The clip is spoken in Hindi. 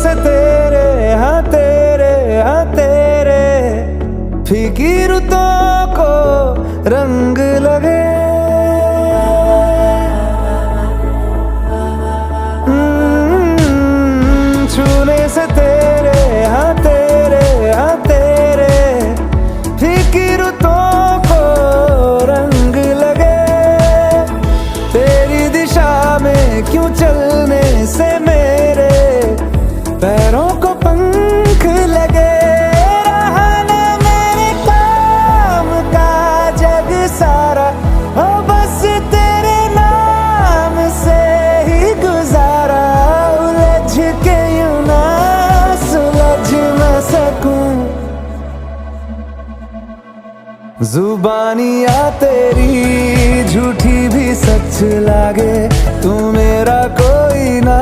से तेरे हाँ तेरे फीकी रुतों को रंग लगे। छूने से तेरे हाँ तेरे फीकी रुतों को रंग लगे। तेरी दिशा में क्यों चलने से मेरे पैरों को पंख लगे। रहा ना मेरे काम का जग सारा, ओ बस तेरे नाम से ही गुजारा। उलझ के यूं ना सुलझ न सकूं, जुबानियाँ तेरी झूठी भी सच लागे। तू मेरा कोई ना